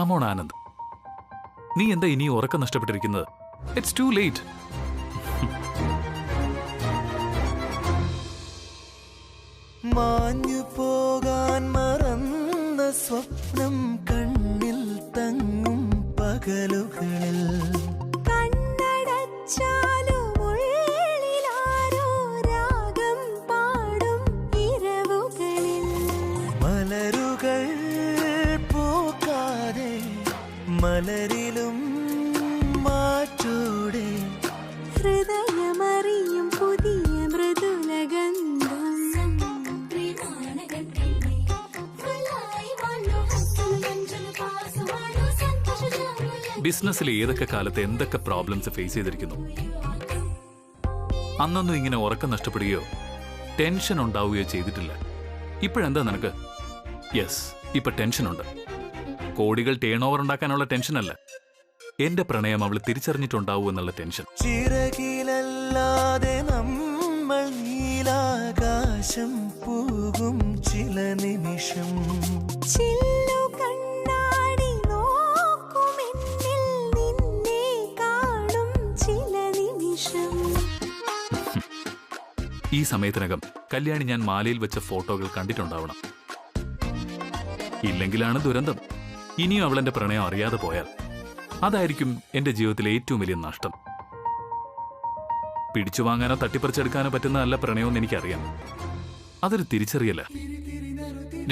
Come on Anand, നീ എന്താ ഇനി ഉറക്കം നഷ്ടപ്പെട്ടിരിക്കുന്നത്? It's to late. മാഞ്ഞു പോകാൻ മറന്ന സ്വപ്നം കണ്ണിൽ തങ്ങും പകലുകളിൽ മലരുകൾ പൂക്കാതെ മലരിലും മാറ്റോടെ ഹൃദയമറിയും പുതിയ മൃദുലഗന്ധം. ബിസിനസ്സിൽ ഏതൊക്കെ കാലത്ത് എന്തൊക്കെ പ്രോബ്ലംസ് ഫേസ് ചെയ്തിരിക്കുന്നു. അന്നൊന്നും ഇങ്ങനെ ഉറക്കം നഷ്ടപ്പെടുകയോ ടെൻഷൻ ഉണ്ടാവുകയോ ചെയ്തിട്ടില്ല. ഇപ്പോഴെന്താ നിനക്ക്? യെസ്, ഇപ്പൊ ടെൻഷനുണ്ട്. കോടികൾ ടേൺ ഓവർ ഉണ്ടാക്കാനുള്ള ടെൻഷനല്ല, എന്റെ പ്രണയം അവൾ തിരിച്ചറിഞ്ഞിട്ടുണ്ടാവൂ എന്നുള്ള ടെൻഷൻ. ചിറകിലല്ലാതെ നമ്മൾ നീലാകാശം പോകും ചില നിമിഷം. ഈ സമയത്തിനകം കല്യാണി ഞാൻ മാലയിൽ വെച്ച ഫോട്ടോകൾ കണ്ടിട്ടുണ്ടാവണം. ഇല്ലെങ്കിലാണ് ദുരന്തം. ഇനിയും അവൾ എന്റെ പ്രണയം അറിയാതെ പോയാൽ അതായിരിക്കും എന്റെ ജീവിതത്തിലെ ഏറ്റവും വലിയ നഷ്ടം. പിടിച്ചു വാങ്ങാനോ തട്ടിപ്പറിച്ചെടുക്കാനോ പറ്റുന്നതല്ല പ്രണയമെന്ന് എനിക്കറിയാം. അതൊരു തിരിച്ചറിയല,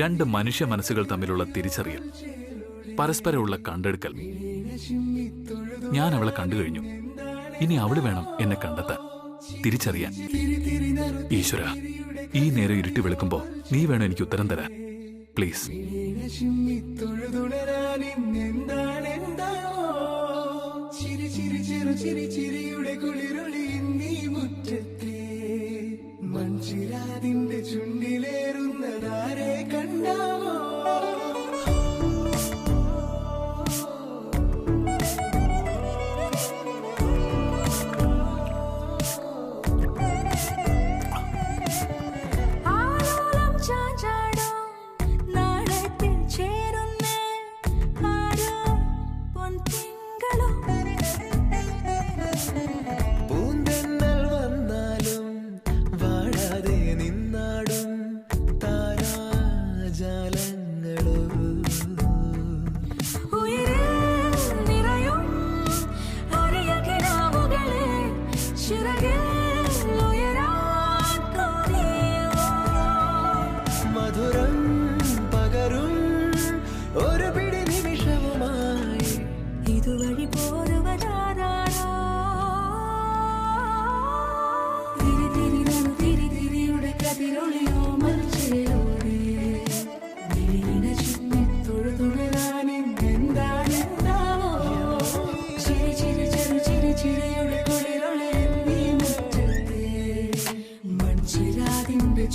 രണ്ട് മനുഷ്യ മനസ്സുകൾ തമ്മിലുള്ള തിരിച്ചറിയൽ, പരസ്പരമുള്ള കണ്ടെടുക്കൽ. ഞാൻ അവളെ കണ്ടു കഴിഞ്ഞു. ഇനി അവള് വേണം എന്നെ കണ്ടെത്താൻ, തിരിച്ചറിയാൻ. ഈശ്വര, ഈ നേരം ഇരുട്ടി വെളുക്കുമ്പോ നീ വേണം എനിക്ക് ഉത്തരം തരാൻ. പ്ലീസ്. മഞ്ചിരാതിന്റെ ചുണ്ടിലേറുന്നതാരെ കണ്ടാവോ?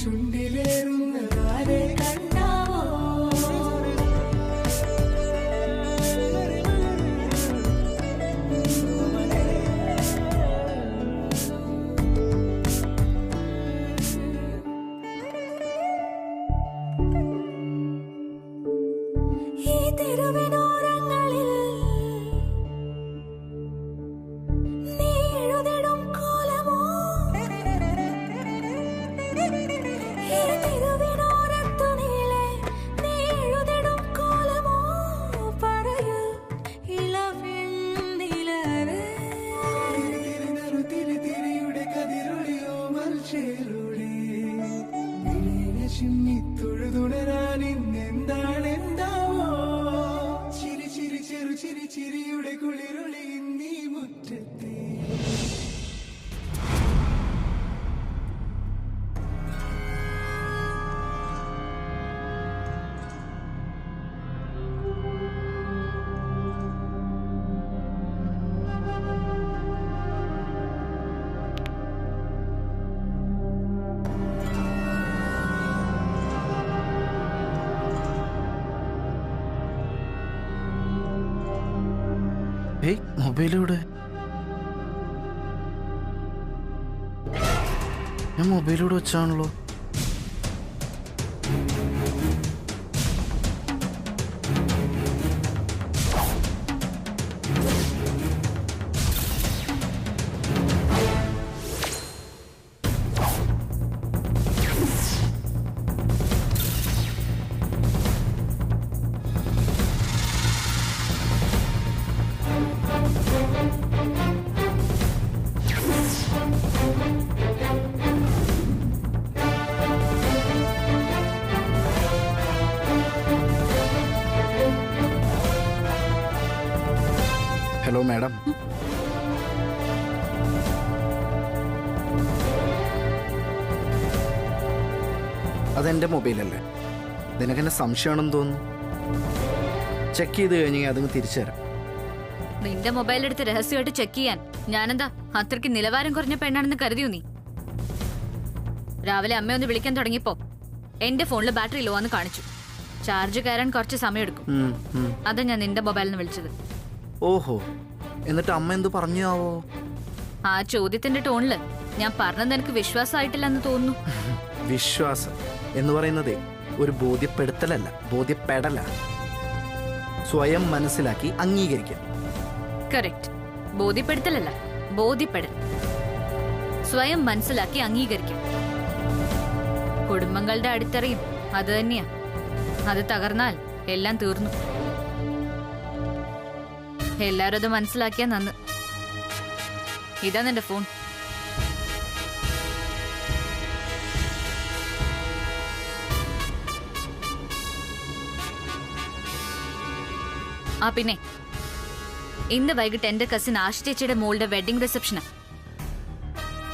ചുണ്ടിലേറുന്നതാരെ കണ്ടാവോ? ഈ തെരുവിനോരങ്ങളിൽ നീ എഴുതിടും കോലമോ? ഈ തെരുവിനോരത്തു നീളെ നീ എഴുതിടും കോലമോ? പറയൂ ഇളവെണ്ണിലവേ. തിരിതിരിയുടെ കതിരൊളിയോ മൽച്ചേലൊളി ചിമ്മി തൊഴുതുണരാൻ ഇന്നെന്താണ് എന്താവോ? ചിരി ചിരി ചെറു ചിരി ചിരിയുടെ കുളിരൊളി നീ മുറ്റത്തെ. മൊബൈലിവിടെ, ഞാൻ മൊബൈലിവിടെ വെച്ചാണല്ലോ. മാഡം, അതെന്റെ മൊബൈലല്ലേ? നിനക്കെന്നെ സംശയമാണെന്ന് തോന്നുന്നു. ചെക്ക് ചെയ്ത് കഴിഞ്ഞെങ്കിൽ അതങ്ങ് തിരിച്ചു തരാം. നിന്റെ മൊബൈൽ എടുത്ത് രഹസ്യമായിട്ട് ചെക്ക് ചെയ്യാൻ ഞാനെന്താ അത്രയ്ക്ക് നിലവാരം കുറഞ്ഞ പെണ്ണാണെന്ന് കരുതിയോ നീ? രാവിലെ അമ്മയൊന്ന് വിളിക്കാൻ തുടങ്ങിയപ്പോ എന്റെ ഫോണിൽ ബാറ്ററി ലോ ആണെന്ന് കാണിച്ചു. ചാർജ് കയറാൻ കുറച്ച് സമയമെടുക്കും. അതാ ഞാൻ നിന്റെ മൊബൈലിൽ നിന്ന് വിളിച്ചത്. ഓഹോ, എന്നിട്ട് അമ്മ എന്ത് പറഞ്ഞാവോ? ആ ചോദ്യത്തിന്റെ ടോണില് ഞാൻ പറഞ്ഞത് എനിക്ക് വിശ്വാസമായിട്ടില്ലെന്ന് തോന്നുന്നു. വിശ്വാസം എന്ന് പറയുന്നതേ ഒരു ബോധ്യപ്പെടുത്തലല്ല, ബോധ്യപ്പെടല. സ്വയം മനസ്സിലാക്കി അംഗീകരിക്കാം. കറക്റ്റ്. ബോധ്യപ്പെടുത്തലല്ല, ബോധ്യപ്പെടൽ. സ്വയം മനസ്സിലാക്കി അംഗീകരിക്കാം. കുടുംബങ്ങളുടെ അടിത്തറയും അത് തന്നെയാ. അത് തകർന്നാൽ എല്ലാം തീർന്നു. എല്ലാരും അത് മനസ്സിലാക്കിയാ നന്ന്. ഇതാ നിന്റെ ഫോൺ. ആ പിന്നെ ഇന്ന് വൈകിട്ട് എന്റെ കസിൻ ആശ ചേച്ചിയുടെ മോളുടെ വെഡിങ് റിസപ്ഷന്.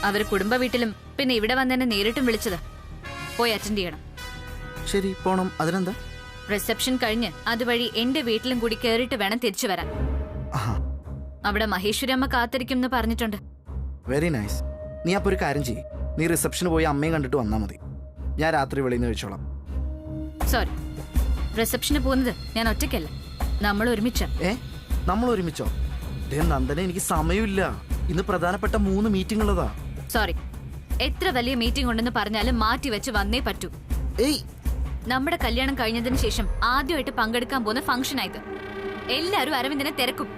അവര് കുടുംബ വീട്ടിലും പിന്നെ ഇവിടെ വന്നെന്നെ നേരിട്ടും വിളിച്ചത്. പോയി അറ്റൻഡ് ചെയ്യണം. ശരി, പോണം. അതിനെന്താ? റിസപ്ഷൻ കഴിഞ്ഞ് അതുവഴി എന്റെ വീട്ടിലും കൂടി കേറിയിട്ട് വേണം തിരിച്ചു വരാൻ. അവിടെ മഹേശ്വരി അമ്മ കാത്തിരിക്കും എന്ന് പറഞ്ഞിട്ടുണ്ട്. Very nice. നീ അപ്പൊ ഒരു കാര്യം ചെയ്യ്, നീ റിസപ്ഷന് പോയി അമ്മയെ കണ്ടിട്ട് വന്നാ മതി. ഞാൻ രാത്രി വെളിയിൽ നിന്ന് കഴിച്ചോളാം. സോറി, റിസപ്ഷന് പോകുന്നത് ഞാൻ ഒറ്റയ്ക്കല്ല, നമ്മൾ ഒരുമിച്ച. നമ്മൾ ഒരുമിച്ചോ? നന്ദന, എനിക്ക് സമയമില്ല. ഇന്ന് പ്രധാനപ്പെട്ട 3 മീറ്റിംഗ് ഉള്ളതാ. സോറി, എത്ര വലിയ മീറ്റിംഗ് ഉണ്ടെന്ന് പറഞ്ഞാലും മാറ്റി വെച്ച് വന്നേ പറ്റൂ. നമ്മുടെ കല്യാണം കഴിഞ്ഞതിന് ശേഷം ആദ്യമായിട്ട് പങ്കെടുക്കാൻ പോകുന്ന ഫംഗ്ഷൻ ആയത്. എല്ലാരും അരവിന്ദനെ തിരക്കും.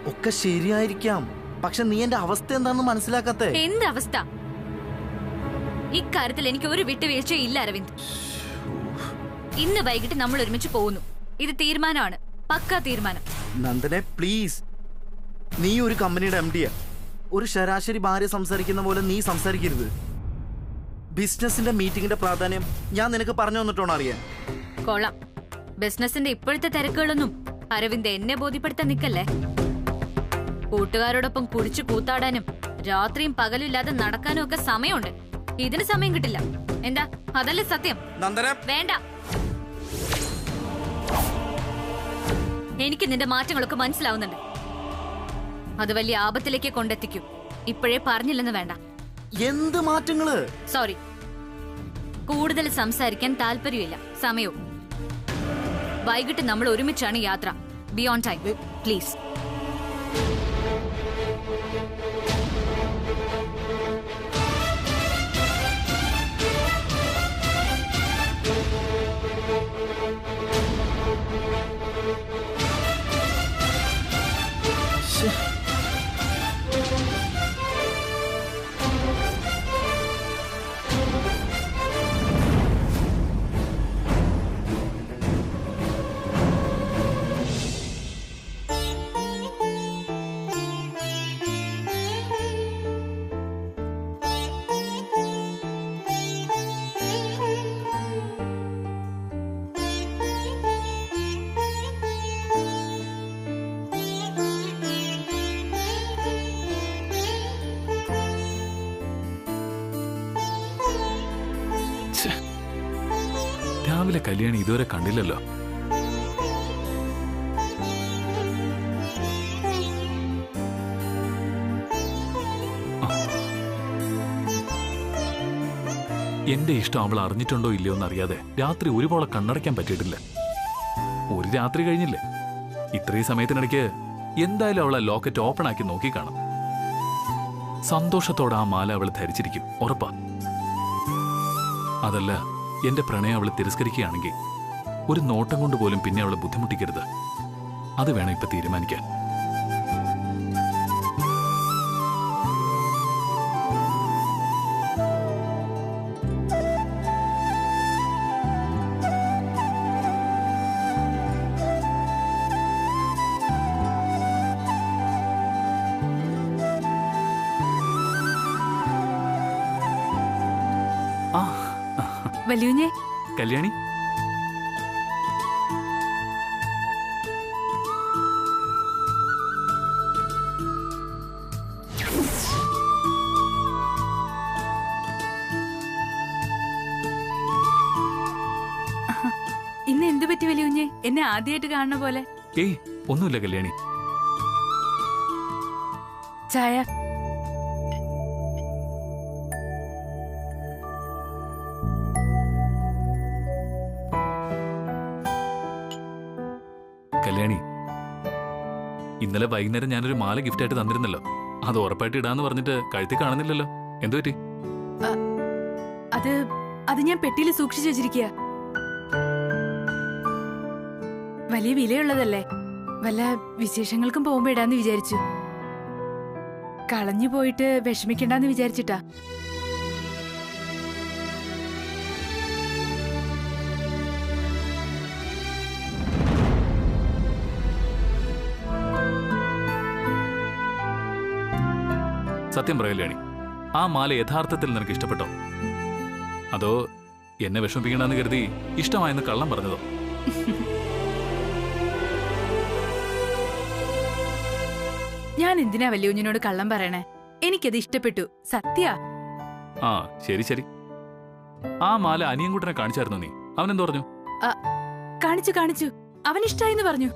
ഒക്കെ ശരിയായിരിക്കാം, പക്ഷെ നീ എന്റെ അവസ്ഥ എന്താണെന്ന് മനസ്സിലാക്കാത്ത. എന്ത് അവസ്ഥ? ഇക്കാര്യത്തിൽ എനിക്ക് ഒരു വിട്ടുവീഴ്ചയും ഇല്ല അരവിന്ദ്. ഇന്ന് വൈകിട്ട് നമ്മൾ ഒരുമിച്ച് പോകുന്നു. ഇത് തീരുമാനമാണ്, പക്കാ തീരുമാനം. നന്ദനെ പ്ലീസ്, നീ ഒരു കമ്പനിയുടെ MD-യാ. ഒരു ശരാശരി ഭാര്യ സംസാരിക്കുന്ന പോലെ നീ സംസാരിക്കരുത്. ബിസിനസിന്റെ മീറ്റിംഗിന്റെ പ്രാധാന്യം ഞാൻ നിനക്ക് പറഞ്ഞു തന്നിട്ടാണോ അറിയാൻ? കൊള്ളാം. ബിസിനസിന്റെ ഇപ്പോഴത്തെ തിരക്കുകളൊന്നും അരവിന്ദ് എന്നെ ബോധ്യപ്പെടുത്താൻ നിൽക്കല്ലേ. കൂട്ടുകാരോടൊപ്പം കുടിച്ചു കൂത്താടാനും രാത്രിയും പകലും ഇല്ലാതെ നടക്കാനും ഒക്കെ സമയമുണ്ട്. ഇതിന് സമയം കിട്ടില്ല. എന്താ, അതല്ലേ സത്യം? വേണ്ട, എനിക്ക് നിന്റെ മാറ്റങ്ങളൊക്കെ മനസ്സിലാവുന്നുണ്ട്. അത് വലിയ ആപത്തിലേക്ക് കൊണ്ടെത്തിക്കും. ഇപ്പോഴേ പറഞ്ഞില്ലെന്ന് വേണ്ട. എന്ത് മാറ്റങ്ങള്? സോറി, കൂടുതൽ സംസാരിക്കാൻ താല്പര്യമില്ല. സമയവും. വൈകിട്ട് നമ്മൾ ഒരുമിച്ചാണ് യാത്ര. B on time please. രാവിലെ കല്യാണി ഇതുവരെ കണ്ടില്ലല്ലോ. എന്റെ ഇഷ്ടം അവൾ അറിഞ്ഞിട്ടുണ്ടോ ഇല്ലയോ എന്നറിയാതെ രാത്രി ഒരുപോലെ കണ്ണടയ്ക്കാൻ പറ്റിയിട്ടില്ല. ഒരു രാത്രി കഴിഞ്ഞില്ലേ? ഇത്രയും സമയത്തിനിടയ്ക്ക് എന്തായാലും അവളെ ലോക്കറ്റ് ഓപ്പൺ ആക്കി നോക്കി കാണും. സന്തോഷത്തോടെ ആ മാല അവൾ ധരിച്ചിരിക്കും, ഉറപ്പാ. അതല്ല, എന്റെ പ്രണയം അവളെ തിരസ്കരിക്കുകയാണെങ്കിൽ ഒരു നോട്ടം കൊണ്ട് പോലും പിന്നെ അവളെ ബുദ്ധിമുട്ടിക്കരുത്. അത് വേണം ഇപ്പൊ തീരുമാനിക്കാൻ. വലിയുഞ്ഞേ, കല്യാണി, പറ്റി വലിയ കുഞ്ഞെ? എന്നെ ആദ്യമായിട്ട് കാണുന്ന പോലെ. ഏയ് ഒന്നുമില്ല കല്യാണി. ചായ. കല്യാണി, ഇന്നലെ വൈകുന്നേരം ഞാനൊരു മാല ഗിഫ്റ്റ് ആയിട്ട് തന്നിരുന്നല്ലോ. അത് ഉറപ്പായിട്ട് ഇടാന്ന് പറഞ്ഞിട്ട് കഴുത്തി കാണുന്നില്ലല്ലോ. എന്തു പറ്റി? അത് ഞാൻ പെട്ടിയിൽ സൂക്ഷിച്ചു വെച്ചിരിക്കുക. വലിയ വിലയുള്ളതല്ലേ, വല്ല വിശേഷങ്ങൾക്കും പോകുമ്പോ ഇടാന്ന് വിചാരിച്ചു. കളഞ്ഞു പോയിട്ട് വിഷമിക്കണ്ടെന്ന് വിചാരിച്ചിട്ടാ. സത്യം പറ കല്യാണി, ആ മാല യഥാർത്ഥത്തിൽ നിനക്ക് ഇഷ്ടപ്പെട്ടോ? അതോ എന്നെ വിഷമിപ്പിക്കണമെന്ന് കരുതി ഇഷ്ടമായെന്ന് കള്ളം പറഞ്ഞതോ? ഞാൻ എന്തിനാ വലിയ കുഞ്ഞിനോട് കള്ളം പറയണേ? എനിക്കത് ഇഷ്ടപ്പെട്ടു, സത്യ. ആ ശരി ശരി. ആ മാല അനിയൻകുട്ടനെ കാണിച്ചായിരുന്നു നീ? അവനെന്തു പറഞ്ഞു? കാണിച്ചു അവൻ ഇഷ്ടായിന്ന് പറഞ്ഞു.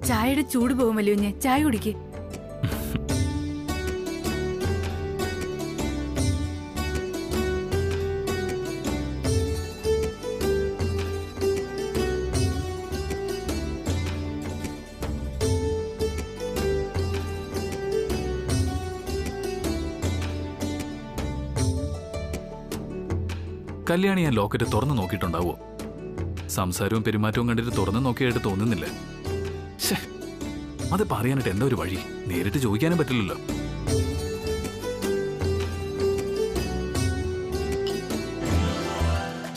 ചായയുടെ ചൂട് പോകും വലിയ കുഞ്ഞെ, ചായ കുടിക്ക്. കല്യാണി ഞാൻ ലോക്കറ്റ് തുറന്നു നോക്കിയിട്ടുണ്ടാവോ? സംസാരവും പെരുമാറ്റവും കണ്ടിട്ട് തുറന്നു നോക്കിയായിട്ട് തോന്നുന്നില്ല. അത് പറയാനായിട്ട് എന്താ ഒരു വഴി? നേരിട്ട് ചോദിക്കാനും പറ്റില്ലല്ലോ.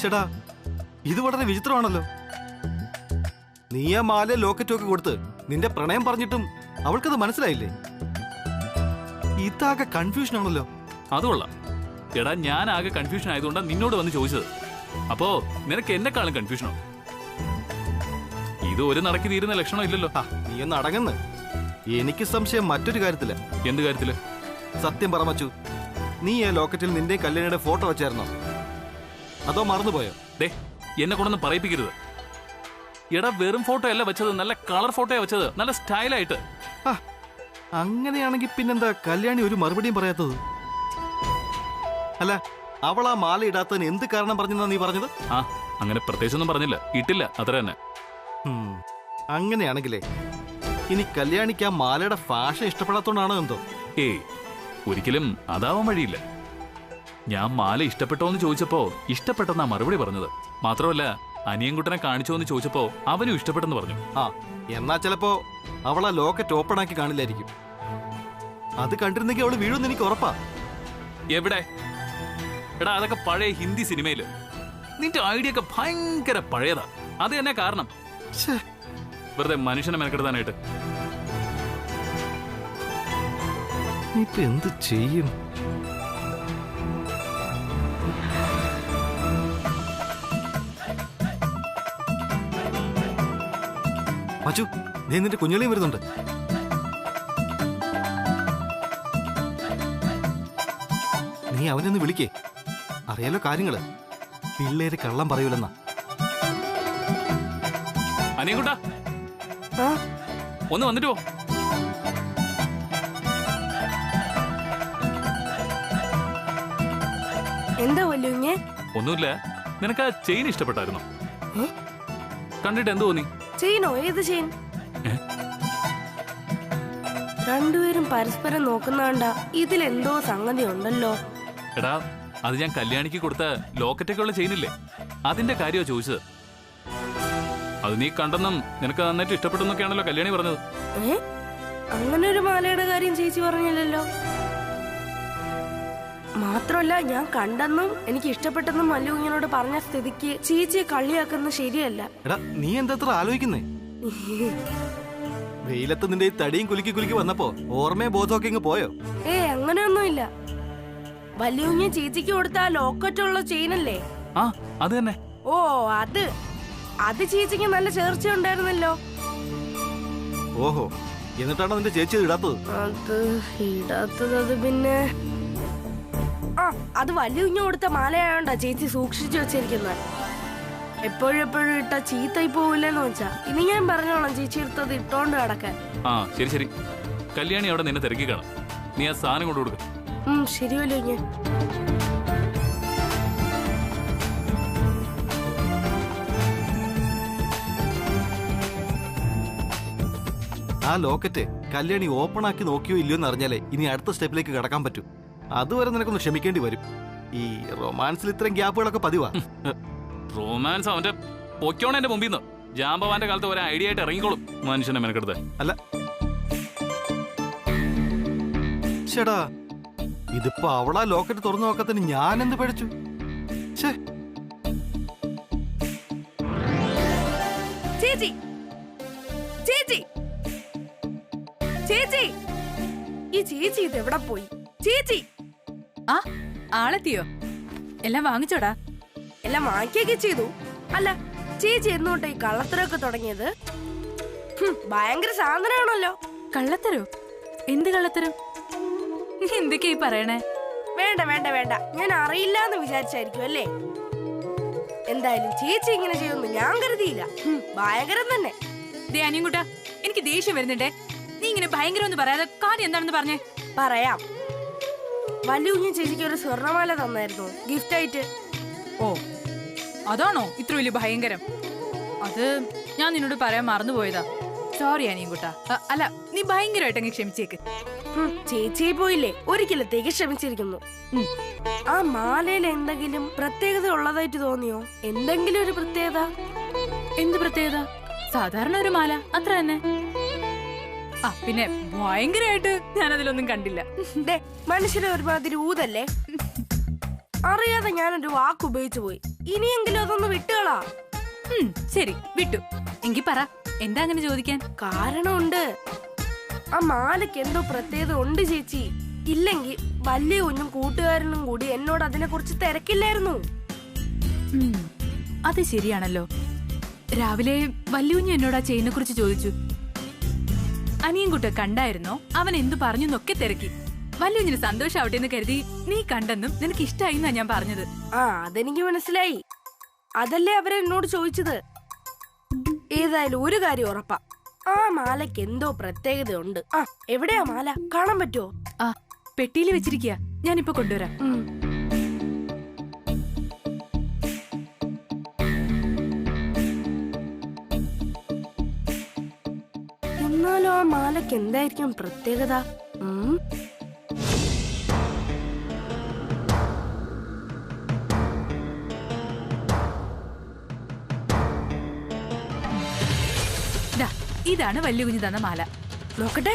ചേട്ടാ, ഇത് വളരെ വിചിത്രമാണല്ലോ. നീ ആ മാല ലോക്കറ്റും ഒക്കെ കൊടുത്ത് നിന്റെ പ്രണയം പറഞ്ഞിട്ടും അവൾക്കത് മനസ്സിലായില്ലേ? ഇതാകെ കൺഫ്യൂഷൻ ആണല്ലോ. അത് കൊള്ളാം. എടാ, ഞാൻ ആകെ കൺഫ്യൂഷൻ ആയതുകൊണ്ടാണ് നിന്നോട് വന്ന് ചോദിച്ചത്. അപ്പോ നിനക്ക് എന്നെക്കാളും കൺഫ്യൂഷനോ? ഇത് ഒരു നടക്കി തീരുന്ന ലക്ഷണം ഇല്ലല്ലോ. നീ ഒന്ന് അടങ്ങുന്നു. എനിക്ക് സംശയം മറ്റൊരു കാര്യത്തില്. എന്ത് കാര്യത്തില്? സത്യം പറ മച്ചു, നീ ആ ലോക്കറ്റിൽ നിന്റെ കല്യാണിയുടെ ഫോട്ടോ വെച്ചായിരുന്നോ? അതോ മറന്നുപോയോ? ദേ, എന്നെ കൊണ്ടൊന്നും പറയിപ്പിക്കരുത്. എടാ, വെറും ഫോട്ടോ അല്ല വെച്ചത്, നല്ല കളർ ഫോട്ടോയാ വെച്ചത്, നല്ല സ്റ്റൈലായിട്ട്. അങ്ങനെയാണെങ്കിൽ പിന്നെന്താ കല്യാണി ഒരു മറുപടിയും പറയാത്തത്? അല്ല, അവൾ ആ മാല ഇടാത്തതിന് എന്ത് കാരണം പറഞ്ഞെന്നാ നീ പറഞ്ഞത്? അങ്ങനെ പ്രത്യേകിച്ചൊന്നും പറഞ്ഞില്ല, ഇട്ടില്ല, അത്ര തന്നെ. അങ്ങനെയാണെങ്കിലേ ഇനി കല്യാണിക്ക് ആ മാലയുടെ ഫാഷൻ ഇഷ്ടപ്പെടാത്തോണ്ടാണോ എന്തോ? ഏയ്, ഒരിക്കലും അതാവാൻ വഴിയില്ല. ഞാൻ മാല ഇഷ്ടപ്പെട്ടോ എന്ന് ചോദിച്ചപ്പോ ഇഷ്ടപ്പെട്ടെന്നാ മറുപടി പറഞ്ഞത്. മാത്രമല്ല, അനിയൻകുട്ടനെ കാണിച്ചോ എന്ന് ചോദിച്ചപ്പോ അവനും ഇഷ്ടപ്പെട്ടെന്ന് പറഞ്ഞു. എന്നാ ചിലപ്പോ അവൾ ആ ലോക്കറ്റ് ഓപ്പൺ ആക്കി കാണില്ലായിരിക്കും. അത് കണ്ടിരുന്നെങ്കിൽ അവള് വീഴുമെന്ന് എനിക്ക് ഉറപ്പാ. എവിടെ? എടാ, അതൊക്കെ പഴയ ഹിന്ദി സിനിമയില്. നിന്റെ ഐഡിയ ഒക്കെ ഭയങ്കര പഴയതാ. അത് തന്നെ കാരണം. വെറുതെ മനുഷ്യനെ മെനക്കെടുത്താനായിട്ട്. ഇപ്പൊ എന്ത് ചെയ്യും? മച്ചു, നീ നിന്റെ കുഞ്ഞുളിയും വരുന്നുണ്ട്. നീ അവനൊന്ന് വിളിക്കേ. അറിയാലോ കാര്യങ്ങള്. പിള്ളേര് കള്ളം പറയൂലെന്നാ. അനിയൻകുട്ടാ, ഒന്ന് വന്നിട്ട് പോ. എന്താ വല്ലുഞ്ഞേ? ഒന്നുമില്ല. നിനക്ക് ആ ചെയിൻ ഇഷ്ടപ്പെട്ടായിരുന്നോ? കണ്ടിട്ട് എന്ത് തോന്നി? ചെയിനോ? ഏത് ചെയിൻ? രണ്ടുപേരും പരസ്പരം നോക്കുന്നാണ്ടാ ഇതിലെന്തോ സംഗതി ഉണ്ടല്ലോ. എടാ, അത് ഞാൻ കല്യാണിക്ക് കൊടുത്ത ലോക്കറ്റൊക്കെ ഉള്ള ചെയിനില്ലേ, അതിന്റെ കാര്യമാ ചോദിച്ചത്. അത് നീ കണ്ടെന്നും നിനക്ക് നന്നായിട്ട് ഇഷ്ടപ്പെട്ടെന്നൊക്കെയാണല്ലോ കല്യാണി പറഞ്ഞത്. അങ്ങനെ ഒരു മാലയുടെ കാര്യം ചേച്ചി പറഞ്ഞില്ലല്ലോ. മാത്രമല്ല, ഞാൻ കണ്ടെന്നും എനിക്ക് ഇഷ്ടപ്പെട്ടെന്നും മല്ലുകുഞ്ഞിനോട് പറഞ്ഞ സ്ഥിതിക്ക് ചേച്ചിയെ കളിയാക്കുന്നത് ശരിയല്ല. എടാ, നീ എന്താ അത്ര ആലോചിക്കുന്നേ? വെയിലത്ത് നിന്റെ ഈ തടിയും കുലുക്കി കുലുക്കി വന്നപ്പോ ഓർമ്മയെ ബോധമൊക്കെ ഇങ്ങ് പോയോ? അങ്ങനെയൊന്നുമില്ല. വല്യുകുഞ്ഞ് ചേച്ചിക്ക് കൊടുത്ത ആ ലോക്കറ്റുള്ള ചെയിനല്ലേ? അത് തന്നെ. ഓ, അത് ചേച്ചിക്ക് നല്ല ചേർച്ച ഉണ്ടായിരുന്നല്ലോ. ഓഹോ, എന്നിട്ടാണോ നിന്റെ ചേച്ചി ഇടാത്തത്? അത് ഇടാത്തത് പിന്നെ അത് വല്യുകുഞ്ഞ് കൊടുത്ത മാലയായോണ്ടാ ചേച്ചി സൂക്ഷിച്ചു വെച്ചിരിക്കുന്നത്. എപ്പോഴും എപ്പോഴും ഇട്ട ചീത്തായി പോവില്ലെന്ന് വെച്ചാ ഇനി ഞാൻ പറഞ്ഞോളാം ചേച്ചി എടുത്തത് ഇട്ടോണ്ട് കിടക്കാൻ. ആ ശരി ശരി, കല്യാണി അവിടെ നിന്നെ തിരക്കി കാണാം. നീ ആ സാധനം കൊണ്ട് കൊടുക്ക. ശരിയല്ലോ ഞാൻ. ആ ലോക്കറ്റ് കല്യാണി ഓപ്പൺ ആക്കി നോക്കിയോ ഇല്ലയോ എന്ന് അറിഞ്ഞാലേ ഇനി അടുത്ത സ്റ്റെപ്പിലേക്ക് കടക്കാൻ പറ്റും. അതുവരെ നിനക്കൊന്ന് ക്ഷമിക്കേണ്ടി വരും. ഈ റൊമാൻസിൽ ഇത്രയും ഗ്യാപ്പുകളൊക്കെ പതിവാ. റൊമാൻസ് അവന്റെ പൊക്കോണ എന്റെ മുമ്പിൽ നിന്ന്. ജാമ്പവാന്റെ കാലത്ത് ഒരു ഐഡിയ ആയിട്ട് ഇറങ്ങിക്കോളും മനുഷ്യനെ മെനക്കെടുത്ത്. അല്ല ചേടാ, ഇതിപ്പോ അവളാ ലോക്കറ്റ് തുറന്നു നോക്കത്തിന് ഞാൻ എന്ത് പഠിച്ചു? ചേച്ചി ചേച്ചി ചേച്ചി, ഈ ചേച്ചി ഇത് എവിടെ പോയി? ചേച്ചി ആ ആളെത്തിയോ? എല്ലാം വാങ്ങിച്ചോടാ? എല്ലാം വാങ്ങിക്കൊക്കെ ചെയ്തു. അല്ല ചേച്ചി എന്നോട്ടെ ഈ കള്ളത്തരമൊക്കെ തുടങ്ങിയത്? ഭയങ്കര സാധനമാണല്ലോ. കള്ളത്തരോ? എന്ത് കള്ളത്തരം? എന്തൊക്കെയായി പറയണേ? വേണ്ട വേണ്ട വേണ്ട, ഞാൻ അറിയില്ല എന്ന് വിചാരിച്ചായിരിക്കും അല്ലേ? എന്തായാലും ചേച്ചി ഇങ്ങനെ ചെയ്യുമെന്ന് ഞാൻ കരുതിയില്ല. ഭയങ്കരം തന്നെ. അനിയൻകുട്ടാ, എനിക്ക് ദേഷ്യം വരുന്നുണ്ടേ. നീ ഇങ്ങനെ ഭയങ്കരം ഒന്ന് പറയാതെ കാര്യം എന്താണെന്ന് പറഞ്ഞേ. പറയാം. വല്യുഞ്ഞ ചേച്ചിക്ക് ഒരു സ്വർണ്ണമാല തന്നായിരുന്നു ഗിഫ്റ്റ് ആയിട്ട്. ഓ അതാണോ ഇത്ര വലിയ ഭയങ്കരം? അത് ഞാൻ നിന്നോട് പറയാൻ മറന്നുപോയതാ. സോറി അനിയൻകുട്ടാ. അല്ല നീ ഭയങ്കരമായിട്ടങ്ങ് ക്ഷമിച്ചേക്ക്. ചേച്ചിയെ പോയില്ലേ, ഒരിക്കലത്തേക്ക് ക്ഷമിച്ചിരിക്കുന്നു. ആ മാലയിൽ എന്തെങ്കിലും പ്രത്യേകത ഉള്ളതായിട്ട് തോന്നിയോ? എന്തെങ്കിലും ഒരു പ്രത്യേകത? എന്ത് പ്രത്യേകത? സാധാരണ ഒരു മാല, അത്ര തന്നെ. ആ പിന്നെ ഭയങ്കരമായിട്ട് ഞാനതിലൊന്നും കണ്ടില്ല. മനുഷ്യരെ ഒരുമാതിരി ഊതല്ലേ. അറിയാതെ ഞാനൊരു വാക്ക് ഉപയോഗിച്ചു പോയി. ഇനിയെങ്കിലും അതൊന്ന് വിട്ടുകളാ. ശരി വിട്ടു. എങ്കി പറ, എന്താ അങ്ങനെ ചോദിക്കാൻ? കാരണമുണ്ട്. ആ മാലയ്ക്ക് എന്തോ പ്രത്യേകത ഉണ്ട് ചേച്ചി. ഇല്ലെങ്കിൽ വലിയ കുഞ്ഞും കൂട്ടുകാരനും കൂടി എന്നോട് അതിനെ കുറിച്ച് തിരക്കില്ലായിരുന്നു. അത് ശരിയാണല്ലോ. രാവിലെ വല്യുഞ്ഞു എന്നോട് ആ ചെയിനെ കുറിച്ച് ചോദിച്ചു. അനിയൻകുട്ട കണ്ടായിരുന്നോ, അവൻ എന്തു പറഞ്ഞു എന്നൊക്കെ തിരക്കി. വല്യുഞ്ഞിന് സന്തോഷാവട്ടെ എന്ന് കരുതി നീ കണ്ടെന്നും നിനക്ക് ഇഷ്ടായി എന്നാ ഞാൻ പറഞ്ഞത്. അതെനിക്ക് മനസ്സിലായി. അതല്ലേ അവരെന്നോട് ചോദിച്ചത്. ഏതായാലും ഒരു കാര്യം ഉറപ്പാ, ആ മാലയ്ക്ക് എന്തോ പ്രത്യേകതയുണ്ട്. എവിടെയാ മാല? കാണാൻ പറ്റുമോ? ആ പെട്ടിയിൽ വെച്ചിരിക്കുക, ഞാനിപ്പോ കൊണ്ടുവരാം. എന്നാലും ആ മാലയ്ക്ക് എന്തായിരിക്കും പ്രത്യേകത? ഇതാണ് വല്യ കുഞ്ഞു തന്ന മാല. നോക്കട്ടെ.